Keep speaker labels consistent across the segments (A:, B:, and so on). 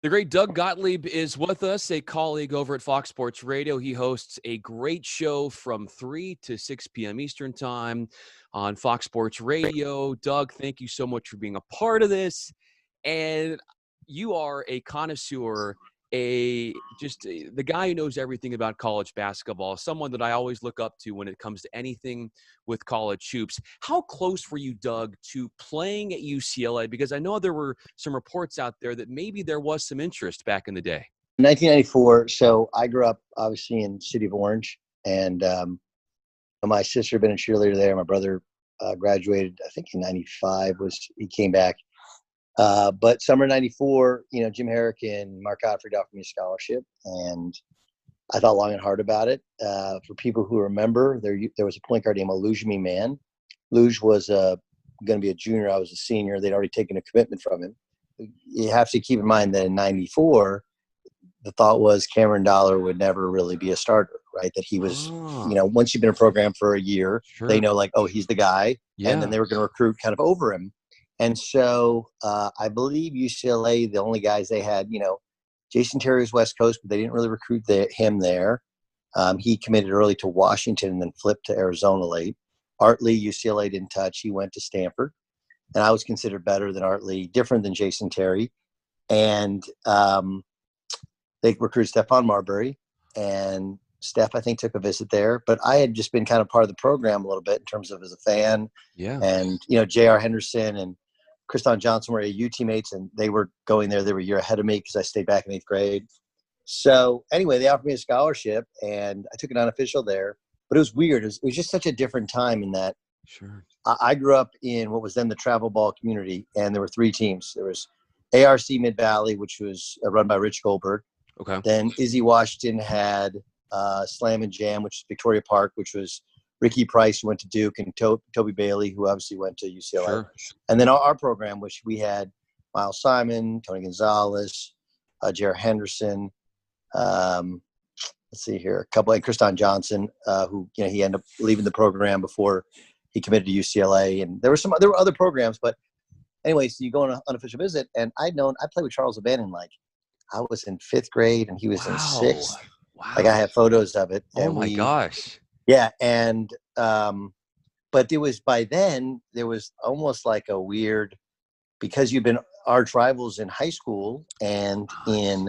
A: The great Doug Gottlieb is with us, a colleague over at Fox Sports Radio. He hosts a great show from 3 to 6 p.m. Eastern Time on Fox Sports Radio. Doug, thank you so much for being a part of this. And you are a connoisseur, the guy who knows everything about college basketball, someone that I always look up to when it comes to anything with college hoops. How close were you, Doug, to playing at UCLA? Because I know there were some reports out there that maybe there was some interest back in the day.
B: 1994. So I grew up obviously in the city of Orange, and my sister had been a cheerleader there. My brother graduated, I think in 95 he came back. But summer 94, Jim Herrick and Mark Gottfried offered me a scholarship, and I thought long and hard about it. For people who remember, there was a point guard named Illusion Man. Luge was going to be a junior. I was a senior. They'd already taken a commitment from him. You have to keep in mind that in 94, the thought was Cameron Dollar would never really be a starter, right? That he was, once you've been in a program for a year, they know like, oh, he's the guy. Yeah. And then they were going to recruit kind of over him. And so I believe UCLA, the only guys they had, Jason Terry was West Coast, but they didn't really recruit him there. He committed early to Washington and then flipped to Arizona late. Art Lee, UCLA didn't touch. He went to Stanford. And I was considered better than Art Lee, different than Jason Terry. And they recruited Stephon Marbury. And Steph, I think, took a visit there. But I had just been kind of part of the program a little bit in terms of as a fan. Yeah. And, J.R. Henderson and Kriston Johnson were AU teammates, and they were going there. They were a year ahead of me because I stayed back in 8th grade. So anyway, they offered me a scholarship, and I took it unofficial there. But it was weird. It was just such a different time in that. Sure. I grew up in what was then the travel ball community, and there were 3 teams. There was ARC Mid-Valley, which was run by Rich Goldberg. Okay. Then Izzy Washington had Slam and Jam, which is Victoria Park, which was Ricky Price, who went to Duke, and Toby Bailey, who obviously went to UCLA. Sure. And then our program, which we had Miles Simon, Tony Gonzalez, J.R. Henderson, let's see here, a couple, and Kriston Johnson, who he ended up leaving the program before he committed to UCLA. And there were other programs, but anyway, so you go on an unofficial visit, and I played with Charles O'Bannon I was in 5th grade and he was in 6th. Wow. Like I have photos of it.
A: Oh my gosh.
B: Yeah. And, but it was by then there was almost like a weird, because you've been arch rivals in high school and in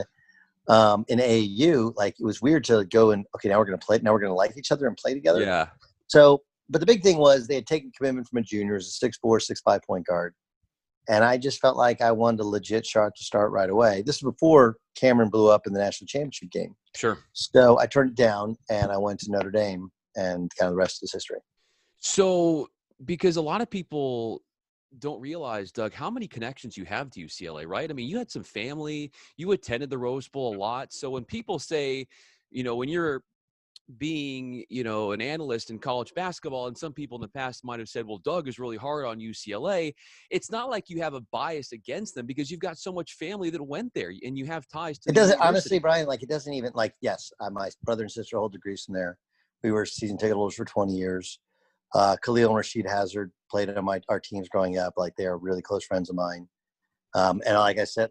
B: AAU, like it was weird to go and, okay, now we're going to play. Now we're going to like each other and play together. Yeah. So, but the big thing was they had taken commitment from a junior as a 6'4", 6'5" point guard. And I just felt like I wanted a legit shot to start right away. This is before Cameron blew up in the national championship game. Sure. So I turned it down and I went to Notre Dame, and kind of the rest is history.
A: So, because a lot of people don't realize, Doug, how many connections you have to UCLA, right? I mean, you had some family, you attended the Rose Bowl a lot. So when people say, when you're being, an analyst in college basketball, and some people in the past might have said, well, Doug is really hard on UCLA. It's not like you have a bias against them because you've got so much family that went there and you have ties to
B: it. Doesn't honestly, Brian, it doesn't even yes, my brother and sister hold degrees from there. We were season ticket holders for 20 years. Khalil and Rasheed Hazard played on our teams growing up. They are really close friends of mine. And like I said,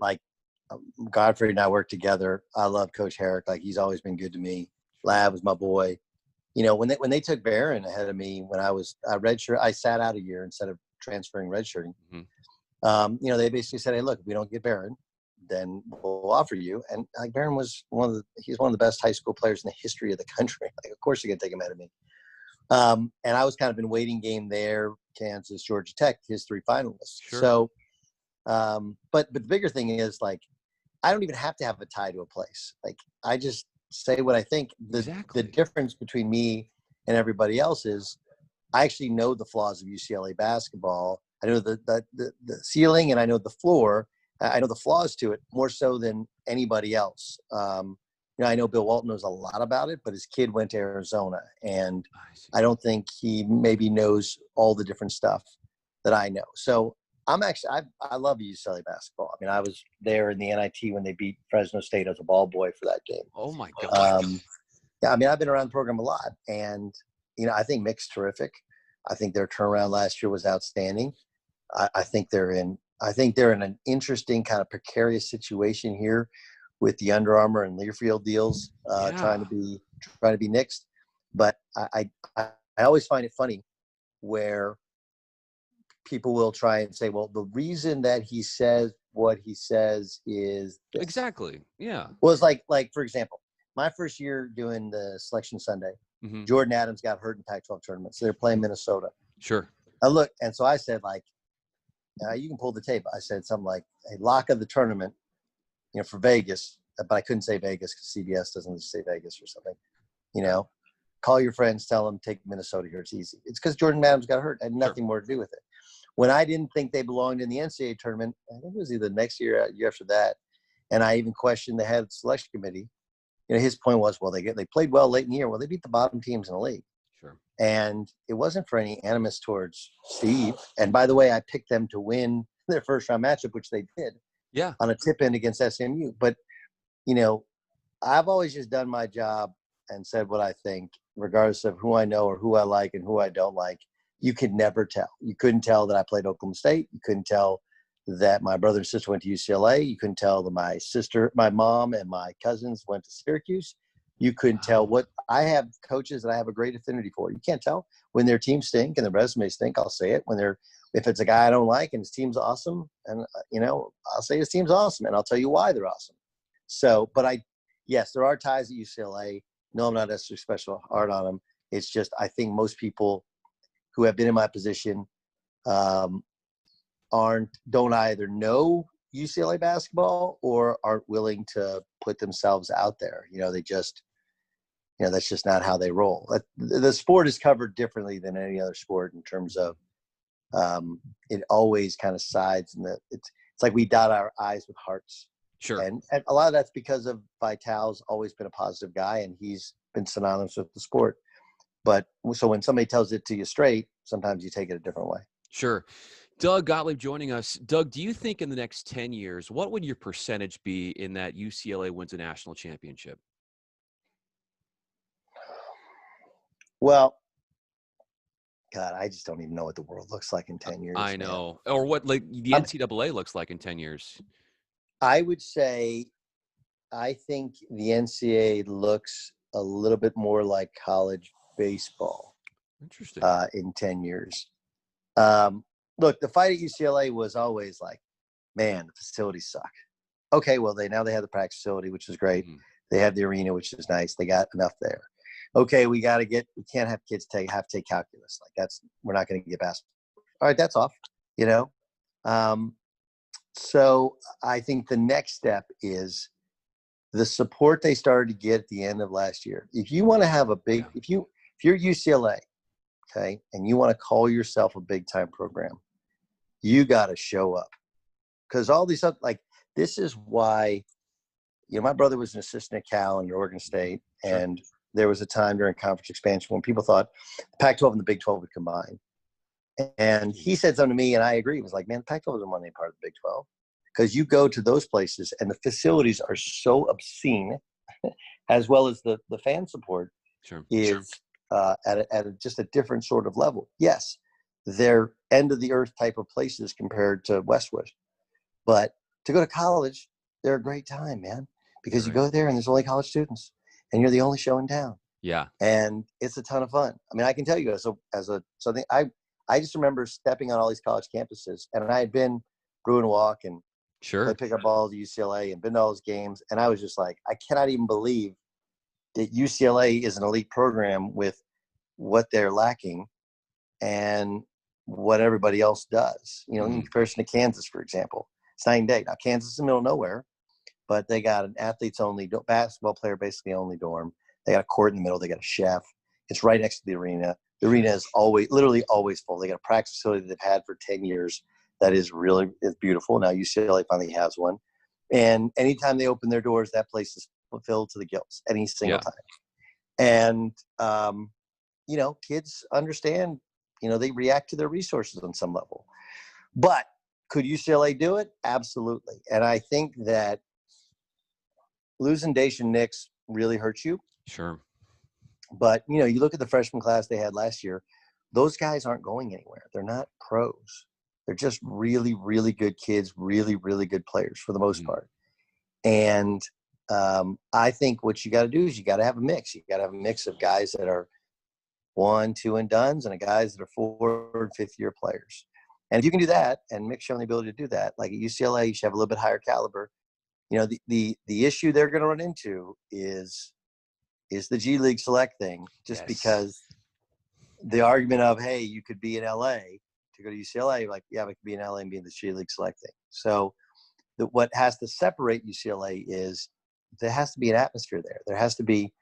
B: Godfrey and I work together. I love Coach Herrick. He's always been good to me. Lab was my boy. When they took Barron ahead of me when I redshirt, I sat out a year instead of transferring redshirting. Mm-hmm. They basically said, hey, look, if we don't get Barron, then we'll offer you. And Barron was he's one of the best high school players in the history of the country. Of course you're going to take him ahead of me. And I was kind of in waiting game there, Kansas, Georgia Tech, his 3 finalists. Sure. So, but the bigger thing is I don't even have to have a tie to a place. I just say what I think. The difference between me and everybody else is I actually know the flaws of UCLA basketball. I know the ceiling and I know the floor. I know the flaws to it more so than anybody else. I know Bill Walton knows a lot about it, but his kid went to Arizona, and I don't think he maybe knows all the different stuff that I know. So I love UCLA basketball. I mean, I was there in the NIT when they beat Fresno State as a ball boy for that game.
A: Oh my God.
B: Yeah, I mean, I've been around the program a lot, and I think Mick's terrific. I think their turnaround last year was outstanding. I think they're in I think they're in an interesting kind of precarious situation here with the Under Armour and Learfield deals, trying to be nixed. But I always find it funny where people will try and say, well, the reason that he says what he says is this.
A: Exactly. Yeah.
B: Well, it's like for example, my first year doing the Selection Sunday, Jordan Adams got hurt in Pac-12 tournament, so they're playing Minnesota.
A: Sure.
B: I look, and so I said, like, you can pull the tape. I said something like, a lock of the tournament, for Vegas, but I couldn't say Vegas because CBS doesn't say Vegas or something. Call your friends, tell them, take Minnesota here. It's easy. It's because Jordan Adams got hurt. It had nothing more to do with it. When I didn't think they belonged in the NCAA tournament, I think it was either next year or year after that, and I even questioned the head of the selection committee. His point was, well, they played well late in the year. Well, they beat the bottom teams in the league.
A: Sure. And
B: it wasn't for any animus towards Steve. And by the way, I picked them to win their first round matchup, which they did.
A: Yeah.
B: On a tip in against SMU. But, I've always just done my job and said what I think, regardless of who I know or who I like and who I don't like. You could never tell. You couldn't tell that I played Oklahoma State. You couldn't tell that my brother and sister went to UCLA. You couldn't tell that my mom and my cousins went to Syracuse. You couldn't tell what I have coaches that I have a great affinity for. You can't tell when their teams stink and their resumes stink. I'll say it if it's a guy I don't like and his team's awesome, and I'll say his team's awesome and I'll tell you why they're awesome. So, but yes, there are ties at UCLA. No, I'm not necessarily special hard on them. It's just I think most people who have been in my position don't either know UCLA basketball or aren't willing to put themselves out there. They just, that's just not how they roll. The sport is covered differently than any other sport in terms of it always kind of sides, and it's like we dot our I's with hearts.
A: Sure.
B: And a lot of that's because of Vital's always been a positive guy, and he's been synonymous with the sport. But so when somebody tells it to you straight, sometimes you take it a different way.
A: Sure. Doug Gottlieb joining us. Doug, do you think in the next 10 years, what would your percentage be in that UCLA wins a national championship?
B: Well, God, I just don't even know what the world looks like in 10 years.
A: I know. Man. Or what the NCAA looks like in 10 years.
B: I would say I think the NCAA looks a little bit more like college baseball.
A: Interesting.
B: In 10 years. Look, the fight at UCLA was always like, man, the facilities suck. Okay, well, now they have the practice facility, which is great. Mm-hmm. They have the arena, which is nice. They got enough there. Okay, we can't have kids have to take calculus. We're not going to get basketball. All right, that's off, So I think the next step is the support they started to get at the end of last year. If you want to have if you're UCLA, okay, and you want to call yourself a big time program, you got to show up, because all these other, this is why, my brother was an assistant at Cal and Oregon State, and there was a time during conference expansion when people thought the Pac-12 and the Big 12 would combine. And he said something to me, and I agree. He was like, man, the Pac-12 doesn't want any part of the Big 12, because you go to those places and the facilities are so obscene, as well as the fan support is at just a different sort of level. Yes, they're end of the earth type of places compared to Westwood, but to go to college, they're a great time, man, because you go there and there's only college students and you're the only show in town.
A: Yeah.
B: And it's a ton of fun. I mean, I can tell you something, I just remember stepping on all these college campuses, and I had been Bruin walk and played pickup ball at UCLA and been to all those games. And I was just like, I cannot even believe that UCLA is an elite program with what they're lacking and what everybody else does, in comparison to Kansas, for example. It's night and day. Now, Kansas is in the middle of nowhere, but they got an athletes-only basketball player, basically only dorm. They got a court in the middle. They got a chef. It's right next to the arena. The arena is literally always full. They got a practice facility that they've had for 10 years that is beautiful. Now UCLA finally has one. And anytime they open their doors, that place is filled to the gills any single time. And, kids understand, they react to their resources on some level. But could UCLA do it? Absolutely. And I think that losing Dacian Nix really hurts you.
A: Sure.
B: But, you look at the freshman class they had last year, those guys aren't going anywhere. They're not pros. They're just really, really good kids, really, really good players for the most part. And I think what you got to do is you got to have a mix. You got to have a mix of guys that are 1, 2 and dones, and guys that are 4 and 5th-year players. And if you can do that, and Mick's shown the ability to do that, like at UCLA, you should have a little bit higher caliber. You know, the issue they're going to run into is the G League select thing, just because the argument of, hey, you could be in LA to go to UCLA, like, yeah, but I could be in LA and be in the G League select thing. So what has to separate UCLA is there has to be an atmosphere there. There has to be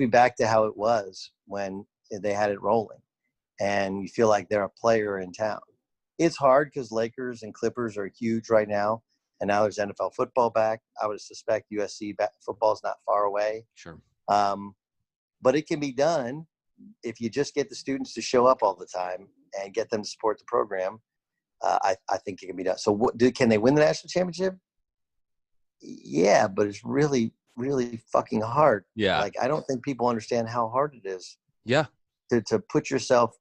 B: back to how it was when they had it rolling, and you feel like they're a player in town. It's hard because Lakers and Clippers are huge right now, and now there's NFL football back. I would suspect USC football is not far away.
A: Sure.
B: But it can be done if you just get the students to show up all the time and get them to support the program. I think it can be done. So can they win the national championship? Yeah, but it's really, really fucking hard.
A: Yeah.
B: Like, I don't think people understand how hard it is.
A: Yeah.
B: To put yourself.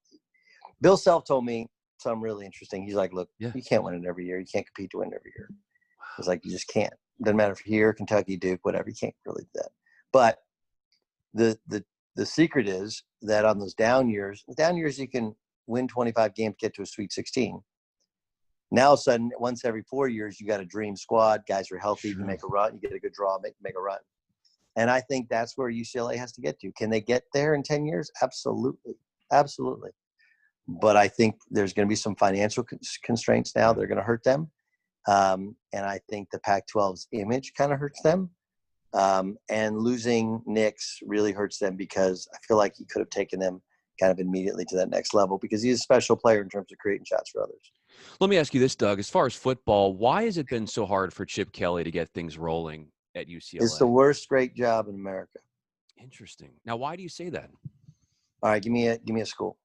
B: Bill Self told me something really interesting. He's like, look, you can't win it every year. You can't compete to win it every year. It's like, you just can't. Doesn't matter if here, Kentucky, Duke, whatever. You can't really do that. But the secret is that on those down years, you can win 25 games, get to a Sweet 16. Now, all of a sudden, once every 4 years, you got a dream squad. Guys are healthy. You make a run. You get a good draw, make a run. And I think that's where UCLA has to get to. Can they get there in 10 years? Absolutely. Absolutely. But I think there's going to be some financial constraints now that are going to hurt them. And I think the Pac-12's image kind of hurts them. And losing Nix really hurts them because I feel like he could have taken them kind of immediately to that next level because he's a special player in terms of creating shots for others.
A: Let me ask you this, Doug. As far as football, why has it been so hard for Chip Kelly to get things rolling at UCLA?
B: It's the worst great job in America.
A: Interesting. Now, why do you say that?
B: All right, give me a school.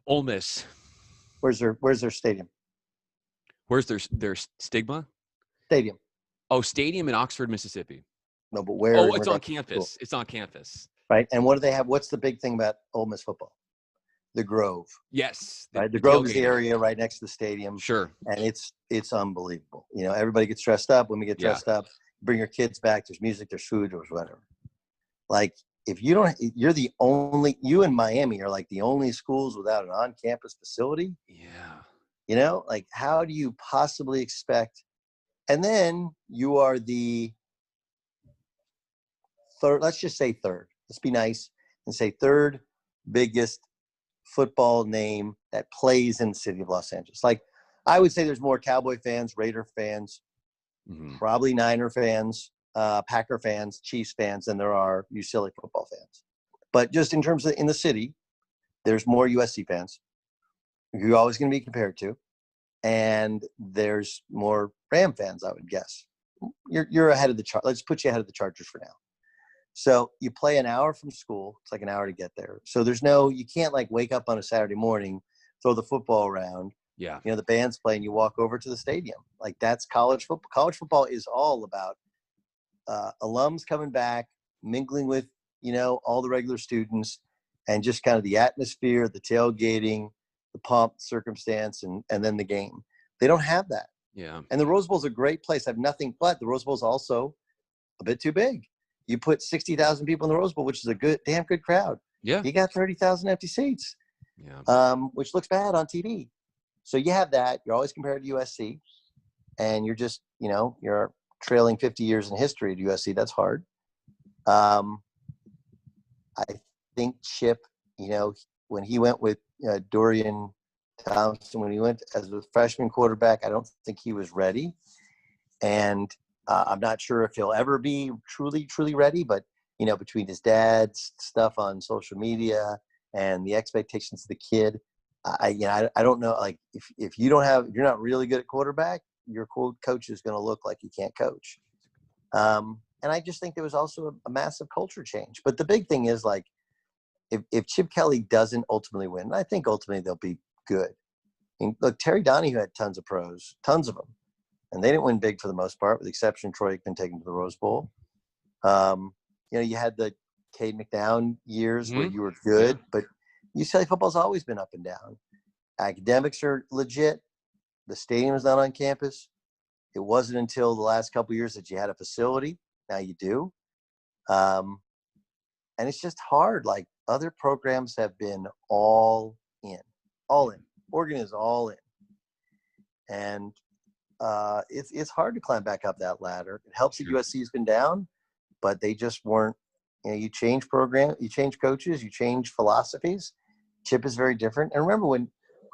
A: Ole Miss.
B: Where's their stadium?
A: Where's their stigma?
B: Stadium.
A: Oh, stadium in Oxford, Mississippi.
B: No, but where?
A: Oh, it's on campus. It's on campus.
B: Right. And what do they have? What's the big thing about Ole Miss football? The Grove.
A: Yes.
B: Right. The Grove is the area right next to the stadium.
A: Sure.
B: And it's unbelievable. You know, everybody gets dressed up. When we get dressed up, bring your kids back. There's music, there's food, there's whatever. Like, if you in Miami are like the only schools without an on-campus facility.
A: Yeah.
B: You know, like, how do you possibly expect? And then you are the third, let's just say third. Let's be nice and say third biggest football name that plays in the city of Los Angeles. Like, I would say there's more Cowboy fans, Raider fans, probably Niner fans, Packer fans, Chiefs fans than there are UCLA football fans. But just in terms of in the city, there's more USC fans who you're always going to be compared to. And there's more Ram fans, I would guess. You're ahead of the chart. Let's put you ahead of the Chargers for now. So you play an hour from school. It's like an hour to get there. So you can't like wake up on a Saturday morning, throw the football around.
A: Yeah.
B: You know, the band's playing, you walk over to the stadium. Like, that's college football. College football is all about alums coming back, mingling with, you know, all the regular students, and just kind of the atmosphere, the tailgating, the pomp, circumstance, and then the game. They don't have that.
A: Yeah.
B: And the Rose Bowl is a great place. I have nothing but the Rose Bowl is also a bit too big. You put 60,000 people in the Rose Bowl, which is a damn good crowd.
A: Yeah.
B: You got 30,000 empty seats.
A: Yeah.
B: Which looks bad on TV. So you have that. You're always compared to USC, and you're just, you know, you're trailing 50 years in history to USC. That's hard. I think Chip, you know, when he went with Dorian Thompson, when he went as a freshman quarterback, I don't think he was ready. And I'm not sure if he'll ever be truly, truly ready, but, you know, between his dad's stuff on social media and the expectations of the kid, I don't know. Like, if you're not really good at quarterback, your coach is going to look like he can't coach. And I just think there was also a massive culture change. But the big thing is, like, if Chip Kelly doesn't ultimately win, and I think ultimately they'll be good. I mean, look, Terry Donahue had tons of pros, tons of them. And they didn't win big for the most part, with the exception of Troy Aikman taking to the Rose Bowl. You know, you had the Cade McNown years where you were good, but UCLA football's always been up and down. Academics are legit. The stadium is not on campus. It wasn't until the last couple of years that you had a facility. Now you do. And it's just hard. Like, other programs have been all in. Oregon is all in. And it's hard to climb back up that ladder. It helps that USC's been down, but they just weren't. You change program, you change coaches, you change philosophies. Chip is very different. And remember when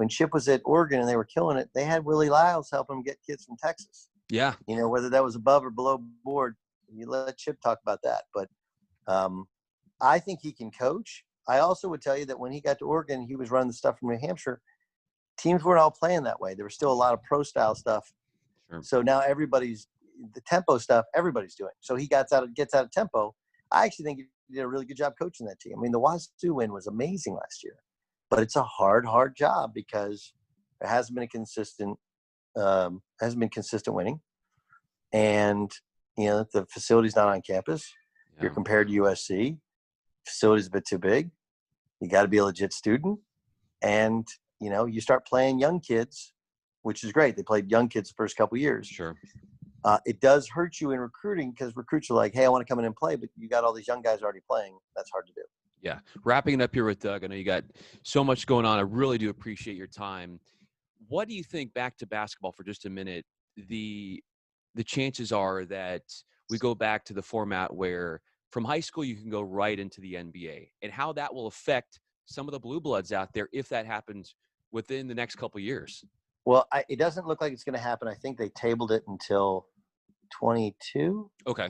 B: Chip was at Oregon and they were killing it, they had Willie Lyles help them get kids from Texas.
A: Yeah.
B: Whether that was above or below board, you let Chip talk about that. But I think he can coach. I also would tell you that when he got to Oregon, he was running the stuff from New Hampshire. Teams weren't all playing that way. There was still a lot of pro-style stuff. Sure. So now the tempo stuff, everybody's doing. So he gets out of tempo. I actually think he did a really good job coaching that team. I mean, the Wazoo win was amazing last year. But it's a hard job because there hasn't been consistent winning. And, the facility's not on campus. Yeah. You're compared to USC. Facility's a bit too big. You got to be a legit student. And, you start playing young kids, which is great. They played young kids the first couple of years.
A: Sure.
B: It does hurt you in recruiting because recruits are like, hey, I want to come in and play, but you got all these young guys already playing. That's hard to do.
A: Yeah. Wrapping it up here with Doug. I know you got so much going on. I really do appreciate your time. What do you think, back to basketball for just a minute, the chances are that we go back to the format where from high school you can go right into the NBA, and how that will affect some of the blue bloods out there if that happens within the next couple of years?
B: Well, it doesn't look like it's going to happen. I think they tabled it until 22.
A: Okay.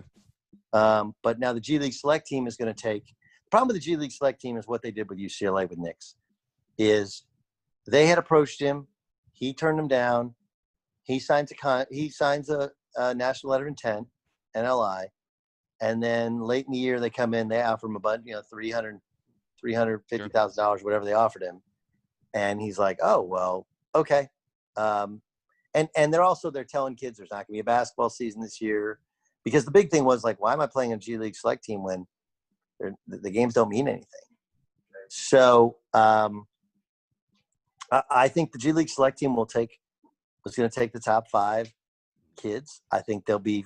B: But now the G League Select team is going to take – the problem with the G League Select team is what they did with UCLA with Knicks. Is they had approached him. He turned them down. He signs a national letter of intent, NLI. And then late in the year, they come in, they offer him a bunch, $350,000, whatever they offered him. And he's like, oh, well, okay. And they're telling kids there's not going to be a basketball season this year, because the big thing was like, why am I playing a G League Select team when the games don't mean anything? So I think the G League Select team was going to take the top 5 kids. I think there'll be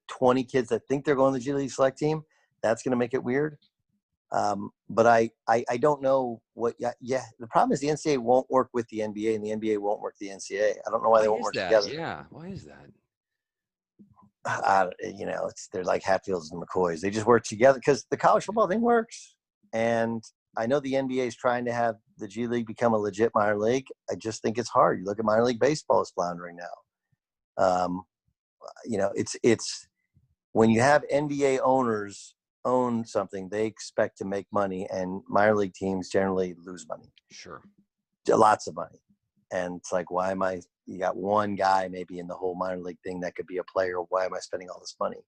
B: 20 kids that think they're going to the G League Select team. That's going to make it weird. But I don't know what. Yeah. The problem is the NCAA won't work with the NBA, and the NBA won't work the NCAA. I don't know why they won't work together.
A: Yeah. Why is that?
B: They're like Hatfields and McCoys. They just work together because the college football thing works. And I know the NBA is trying to have the G League become a legit minor league. I just think it's hard. You look at minor league baseball is floundering now. It's when you have NBA owners own something, they expect to make money, and minor league teams generally lose money.
A: Sure.
B: Lots of money. And it's like, you got one guy maybe in the whole minor league thing that could be a player. Why am I spending all this money?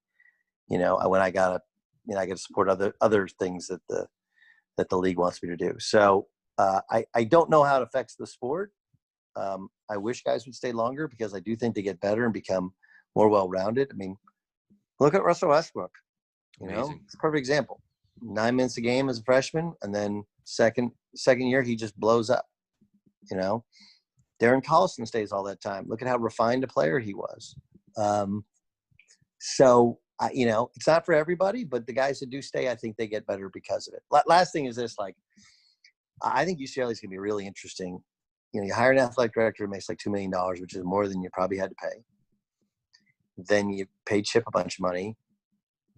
B: When I got to support other things that the league wants me to do. So I don't know how it affects the sport. I wish guys would stay longer because I do think they get better and become more well-rounded. I mean, look at Russell Westbrook. It's a perfect example. 9 minutes a game as a freshman, and then second year he just blows up. Darren Collison stays all that time. Look at how refined a player he was. So it's not for everybody, but the guys that do stay, I think they get better because of it. Last thing is this: I think UCLA is going to be really interesting. You hire an athletic director who makes like $2 million, which is more than you probably had to pay. Then you pay Chip a bunch of money.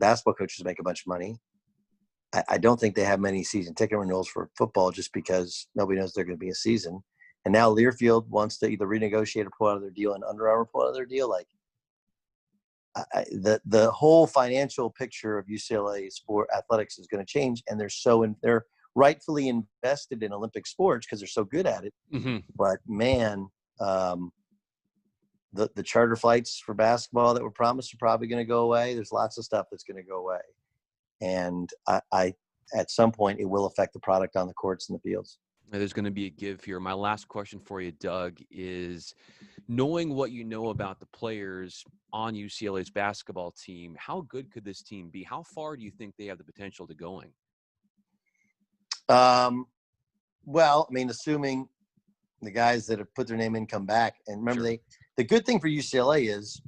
B: Basketball coaches make a bunch of money. I don't think they have many season ticket renewals for football just because nobody knows they're going to be a season. And now Learfield wants to either renegotiate or pull out of their deal, and Under Armour pull out of their deal. The whole financial picture of UCLA sport athletics is going to change, and they're rightfully invested in Olympic sports because they're so good at it.
A: Mm-hmm.
B: But man, the charter flights for basketball that were promised are probably going to go away. There's lots of stuff that's going to go away. And I at some point, it will affect the product on the courts and the fields.
A: There's going to be a give here. My last question for you, Doug, is knowing what you know about the players on UCLA's basketball team, how good could this team be? How far do you think they have the potential to going?
B: Well, I mean, assuming the guys that have put their name in come back. And remember,
A: Sure.
B: the good thing for UCLA is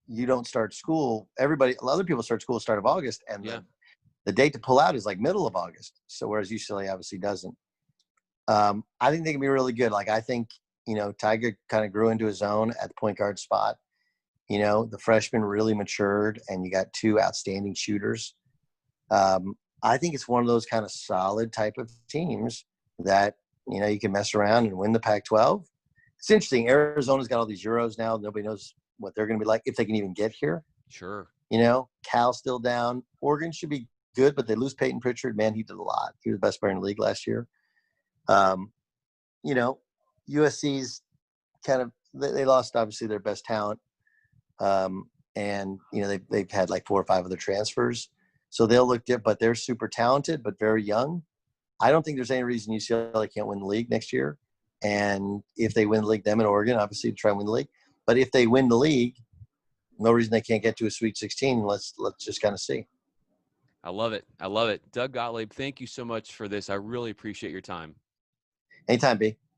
B: you don't start school. Other people start school start of August, and
A: Yeah.
B: the date to pull out is like middle of August. So whereas UCLA obviously doesn't. I think they can be really good. Like I think, Tiger kind of grew into his own at the point guard spot. The freshmen really matured, and you got two outstanding shooters. I think it's one of those kind of solid type of teams that, you can mess around and win the Pac-12. It's interesting. Arizona's got all these Euros now. Nobody knows what they're going to be like, if they can even get here.
A: Sure.
B: Cal's still down. Oregon should be good, but they lose Peyton Pritchard. Man, he did a lot. He was the best player in the league last year. USC's kind of, they lost obviously their best talent. And they've had like 4 or 5 other transfers, so they'll look different, but they're super talented, but very young. I don't think there's any reason UCLA can't win the league next year. And if they win the league, them in Oregon, obviously try and win the league. But if they win the league, no reason they can't get to a Sweet 16. Let's just kind of see.
A: I love it. I love it. Doug Gottlieb, thank you so much for this. I really appreciate your time.
B: Anytime, B.